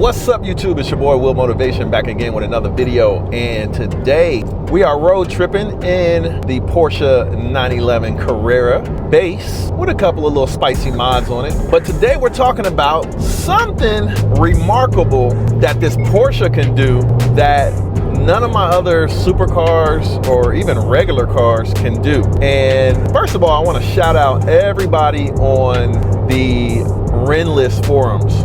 What's up, YouTube? It's your boy Will Motivation back again with another video, and today we are road tripping in the Porsche 911 Carrera base with a couple of little spicy mods on it. But today we're talking about something remarkable that this Porsche can do that none of my other supercars or even regular cars can do. And first of all, I want to shout out everybody on the Renlist forums.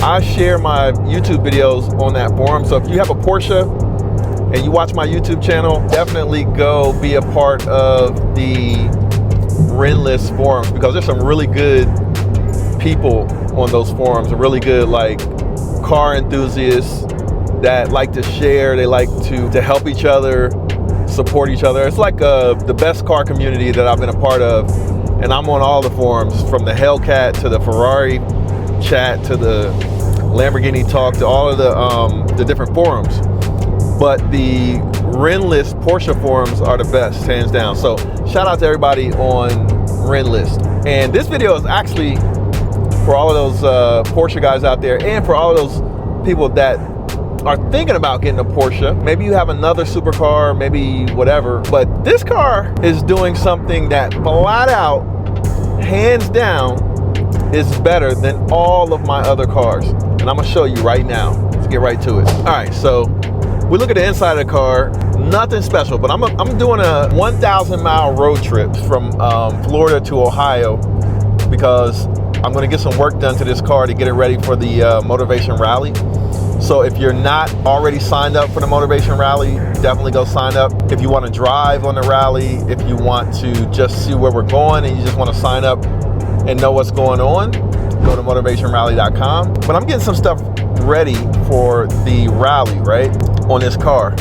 I share my YouTube videos on that forum, so if you have a Porsche and you watch my YouTube channel, definitely go be a part of the Renlist forums, because there's some really good people on those forums, really good like car enthusiasts that like to share, they like to help each other, support each other. It's like the best car community that I've been a part of, and I'm on all the forums, from the Hellcat to the Ferrari chat to the Lamborghini talk to all of the different forums. But the Renlist Porsche forums are the best, hands down. So shout out to everybody on Renlist. And this video is actually for all of those Porsche guys out there, and for all of those people that are thinking about getting a Porsche. Maybe you have another supercar, maybe whatever, but this car is doing something that flat out, hands down, is better than all of my other cars. And I'm gonna show you right now. Let's get right to it. All right, so we look at the inside of the car, nothing special, but I'm doing a 1,000-mile road trip from Florida to Ohio, because I'm gonna get some work done to this car to get it ready for the Motivation Rally. So if you're not already signed up for the Motivation Rally, definitely go sign up. If you want to drive on the rally, if you want to just see where we're going and you just want to sign up and know what's going on, go to motivationrally.com. But I'm getting some stuff ready for the rally, right, on this car.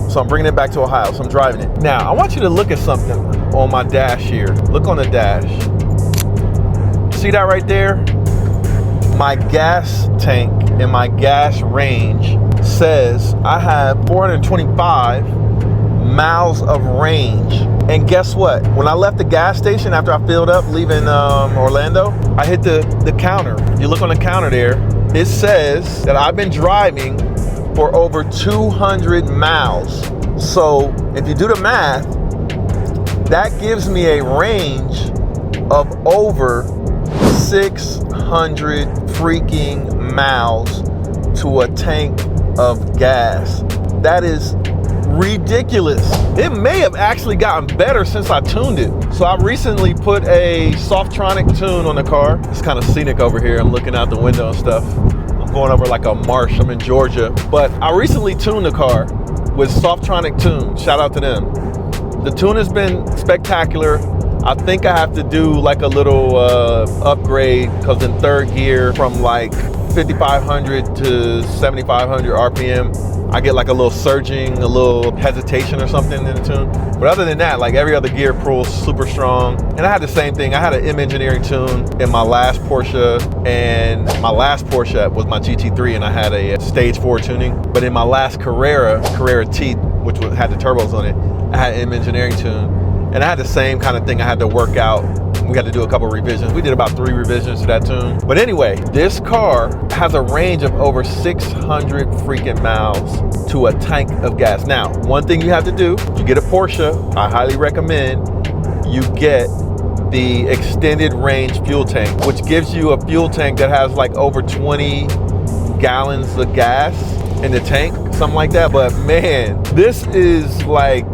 So I'm bringing it back to Ohio, so I'm driving it. Now, I want you to look at something on my dash here. Look on the dash. See that right there? My gas tank and my gas range says I have 425 miles of range. And guess what? When I left the gas station after I filled up leaving Orlando, I hit the counter. If you look on the counter there, it says that I've been driving for over 200 miles. So if you do the math, that gives me a range of over 600 freaking miles to a tank of gas. That is ridiculous. It may have actually gotten better since I tuned it. So I recently put a Softronic tune on the car. It's kind of scenic over here. I'm looking out the window and stuff. I'm going over like a marsh. I'm in Georgia. But I recently tuned the car with Softronic tune. Shout out to them. The tune has been spectacular. I think I have to do like a little upgrade, because in third gear from like 5,500 to 7,500 RPM, I get like a little surging, a little hesitation or something in the tune. But other than that, like every other gear pulls super strong. And I had the same thing. I had an M Engineering tune in my last Porsche, and my last Porsche was my GT3, and I had a stage 4 tuning. But in my last Carrera T, which had the turbos on it, I had M Engineering tune. And I had the same kind of thing I had to work out. We had to do a couple of revisions. We did about 3 revisions to that tune. But anyway, this car has a range of over 600 freaking miles to a tank of gas. Now, one thing you have to do, if you get a Porsche, I highly recommend you get the extended range fuel tank, which gives you a fuel tank that has like over 20 gallons of gas in the tank, something like that. But man, this is like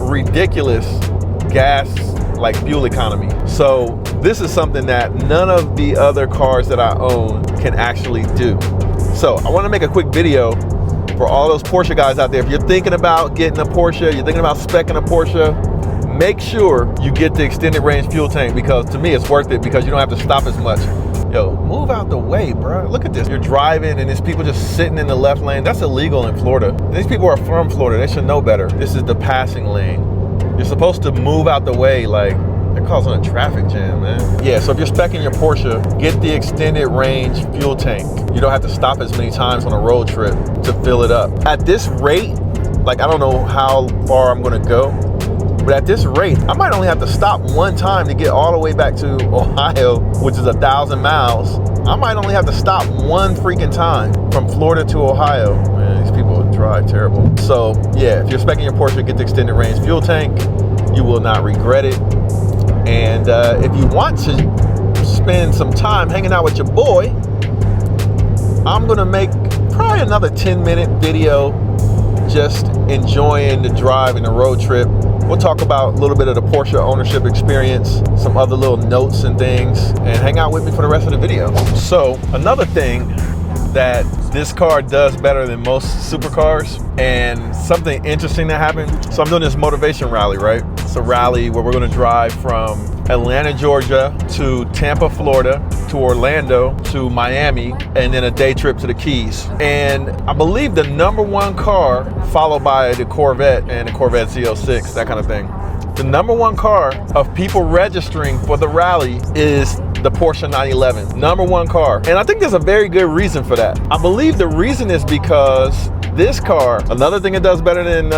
ridiculous gas, like fuel economy. So this is something that none of the other cars that I own can actually do. So I want to make a quick video for all those Porsche guys out there. If you're thinking about getting a Porsche, you're thinking about speccing a Porsche, make sure you get the extended range fuel tank, because to me it's worth it, because you don't have to stop as much. Yo, move out the way, bro. Look at this. You're driving and there's people just sitting in the left lane. That's illegal in Florida. These people are from Florida. They should know better. This is the passing lane. You're supposed to move out the way, like they're causing a traffic jam, man. Yeah, so if you're speccing your Porsche, get the extended range fuel tank. You don't have to stop as many times on a road trip to fill it up. At this rate, like I don't know how far I'm gonna go, But at this rate, I might only have to stop one time to get all the way back to Ohio, which is 1,000 miles. I might only have to stop one freaking time from Florida to Ohio. Man, these people drive terrible. So yeah, if you're speccing your Porsche, get the extended range fuel tank. You will not regret it. And if you want to spend some time hanging out with your boy, I'm gonna make probably another 10-minute video just enjoying the drive and the road trip. We'll talk about a little bit of the Porsche ownership experience, some other little notes and things, and hang out with me for the rest of the video. So another thing that this car does better than most supercars, and something interesting that happened. So I'm doing this motivation rally, right? It's a rally where we're gonna drive from Atlanta, Georgia to Tampa, Florida, to Orlando, to Miami, and then a day trip to the Keys. And I believe the #1 car, followed by the Corvette and the Corvette Z06, that kind of thing. The #1 car of people registering for the rally is the Porsche 911, #1 car. And I think there's a very good reason for that. I believe the reason is because this car, another thing it does better than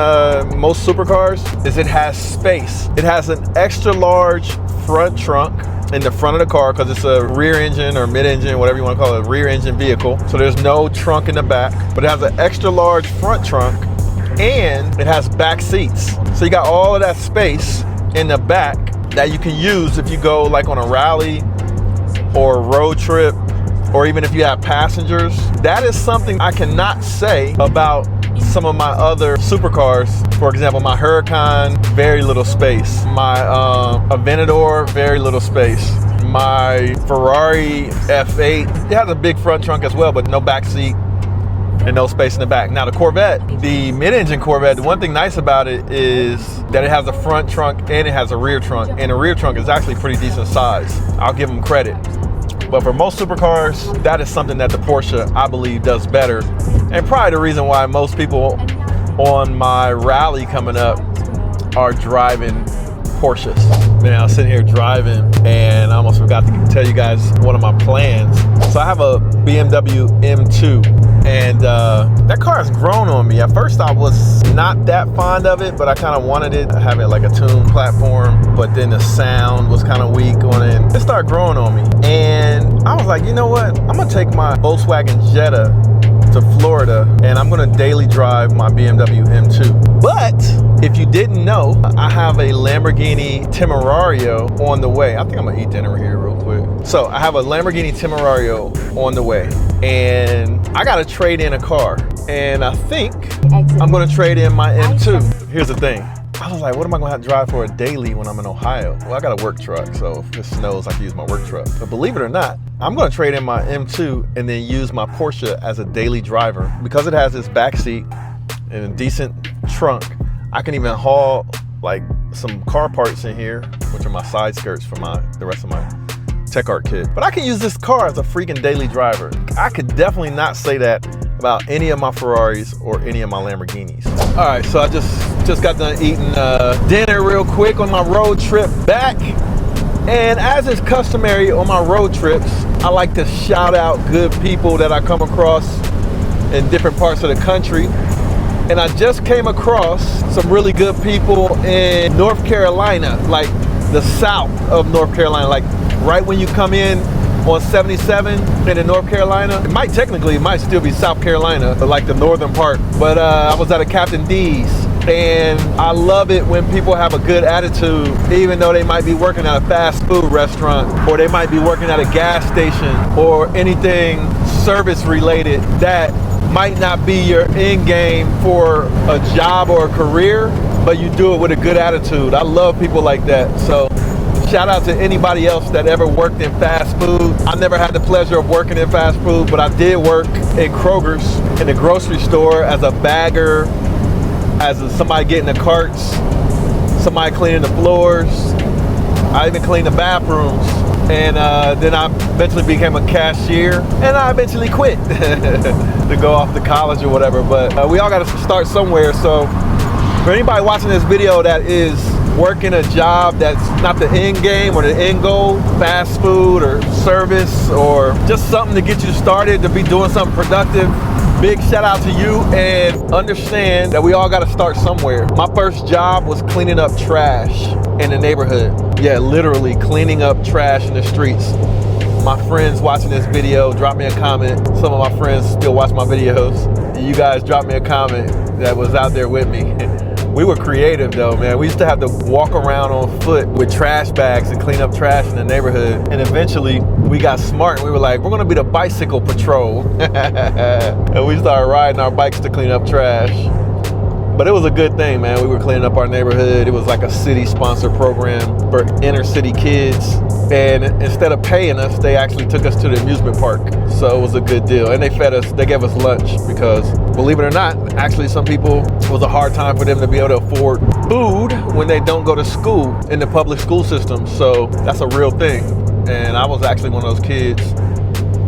most supercars, is it has space. It has an extra large front trunk in the front of the car because it's a rear engine or mid-engine, whatever you want to call it, a rear engine vehicle. So there's no trunk in the back, but it has an extra large front trunk and it has back seats. So you got all of that space in the back that you can use if you go like on a rally or a road trip, or even if you have passengers. That is something I cannot say about some of my other supercars. For example, my Huracan, very little space. My Aventador, very little space. My Ferrari F8, it has a big front trunk as well, but no back seat and no space in the back. Now the Corvette, the mid-engine Corvette, the one thing nice about it is that it has a front trunk and it has a rear trunk, and the rear trunk is actually pretty decent size. I'll give them credit. But for most supercars, that is something that the Porsche, I believe, does better. And probably the reason why most people on my rally coming up are driving Porsches. Man, I was sitting here driving and I almost forgot to tell you guys one of my plans. So I have a BMW M2, and that car has grown on me. At first I was not that fond of it, but I kind of wanted it. I have it like a tuned platform, but then the sound was kind of weak on it. It started growing on me. And I was like, you know what? I'm gonna take my Volkswagen Jetta to Florida and I'm gonna daily drive my BMW M2. But if you didn't know, I have a Lamborghini Temerario on the way. I think I'm gonna eat dinner here real quick. So I have a Lamborghini Temerario on the way, and I gotta trade in a car. And I think I'm gonna trade in my M2. Here's the thing. I was like, what am I gonna have to drive for a daily when I'm in Ohio? Well, I got a work truck, so if it snows, I can use my work truck. But believe it or not, I'm gonna trade in my M2 and then use my Porsche as a daily driver. Because it has this back seat and a decent trunk, I can even haul like some car parts in here, which are my side skirts for the rest of my Tech Art kit. But I can use this car as a freaking daily driver. I could definitely not say that about any of my Ferraris or any of my Lamborghinis. All right, so I just got done eating dinner real quick on my road trip back. And as is customary on my road trips, I like to shout out good people that I come across in different parts of the country. And I just came across some really good people in North Carolina, like the south of North Carolina, like right when you come in on 77 in North Carolina. It might still be South Carolina, but like the northern part. But I was at a Captain D's, and I love it when people have a good attitude, even though they might be working at a fast food restaurant, or they might be working at a gas station, or anything service related that might not be your end game for a job or a career, but you do it with a good attitude. I love people like that. So shout out to anybody else that ever worked in fast food. I never had the pleasure of working in fast food, but I did work in Kroger's, in the grocery store, as a bagger, as somebody getting the carts, somebody cleaning the floors. I even cleaned the bathrooms. And then I eventually became a cashier, and I eventually quit to go off to college or whatever. But we all got to start somewhere. So for anybody watching this video that is working a job that's not the end game or the end goal, fast food or service, or just something to get you started, to be doing something productive, Big shout out to you, and understand that we all got to start somewhere. My first job was cleaning up trash in the neighborhood. Yeah, literally cleaning up trash in the streets. My friends watching this video, drop me a comment. Some of my friends still watch my videos. You guys drop me a comment that was out there with me. We were creative though, man. We used to have to walk around on foot with trash bags and clean up trash in the neighborhood. And eventually we got smart and we were like, we're gonna be the bicycle patrol. And we started riding our bikes to clean up trash. But it was a good thing, man. We were cleaning up our neighborhood. It was like a city-sponsored program for inner-city kids. And instead of paying us, they actually took us to the amusement park. So it was a good deal. And they fed us, they gave us lunch because, believe it or not, actually some people, it was a hard time for them to be able to afford food when they don't go to school in the public school system. So that's a real thing. And I was actually one of those kids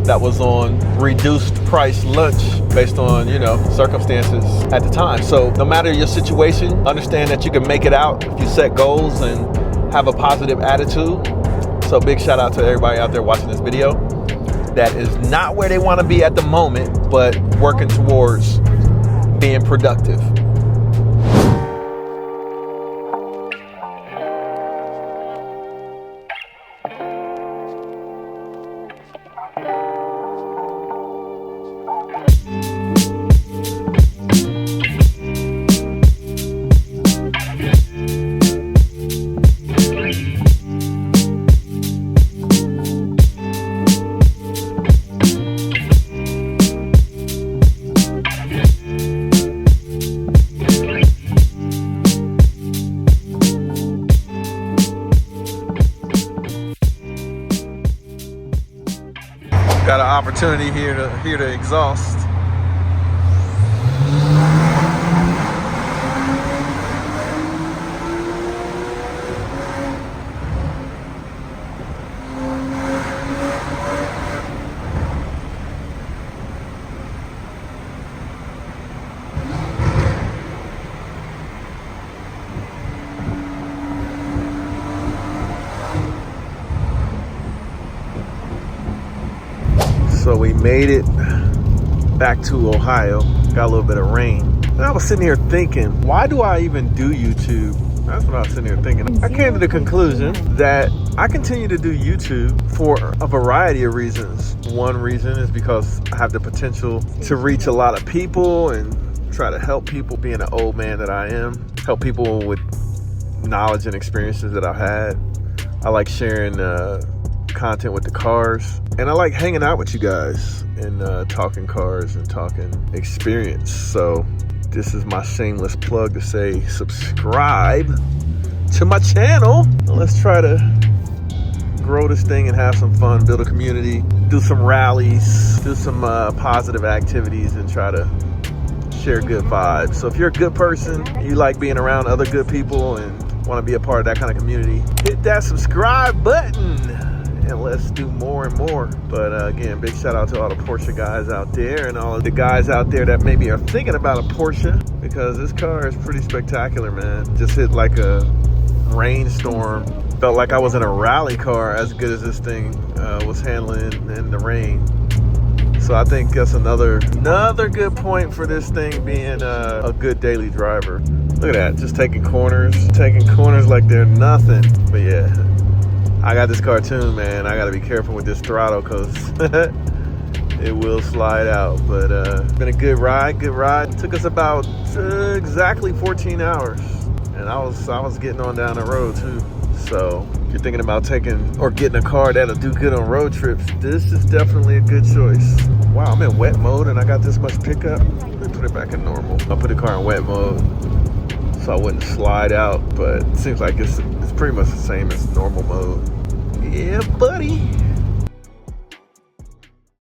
that was on reduced price lunch based on, you know, circumstances at the time. So no matter your situation, understand that you can make it out if you set goals and have a positive attitude. So big shout out to everybody out there watching this video that is not where they want to be at the moment, but working towards being productive. Got an opportunity here to hear the exhaust. So we made it back to Ohio. Got a little bit of rain. And I was sitting here thinking, why do I even do YouTube? That's what I was sitting here thinking. I came to the conclusion that I continue to do YouTube for a variety of reasons. One reason is because I have the potential to reach a lot of people and try to help people, being an old man that I am, help people with knowledge and experiences that I've had. I like sharing content with the cars, and I like hanging out with you guys and talking cars and talking experience. So this is my shameless plug to say subscribe to my channel. Let's try to grow this thing and have some fun, build a community, do some rallies, do some positive activities, and try to share good vibes. So if you're a good person, you like being around other good people and want to be a part of that kind of community, hit that subscribe button. And let's do more and more. But again, big shout out to all the Porsche guys out there and all of the guys out there that maybe are thinking about a Porsche, because this car is pretty spectacular, man. Just hit like a rainstorm. Felt like I was in a rally car, as good as this thing was handling in the rain. So I think that's another good point for this thing being a good daily driver. Look at that, just taking corners like they're nothing. But yeah, I got this cartoon, man. I gotta be careful with this throttle because it will slide out. But it's been a good ride. It took us about exactly 14 hours. And I was getting on down the road too. So if you're thinking about taking or getting a car that'll do good on road trips, this is definitely a good choice. Wow, I'm in wet mode and I got this much pickup. Let me put it back in normal. I'll put the car in wet mode so I wouldn't slide out, but it seems like it's pretty much the same as normal mode. Yeah, buddy.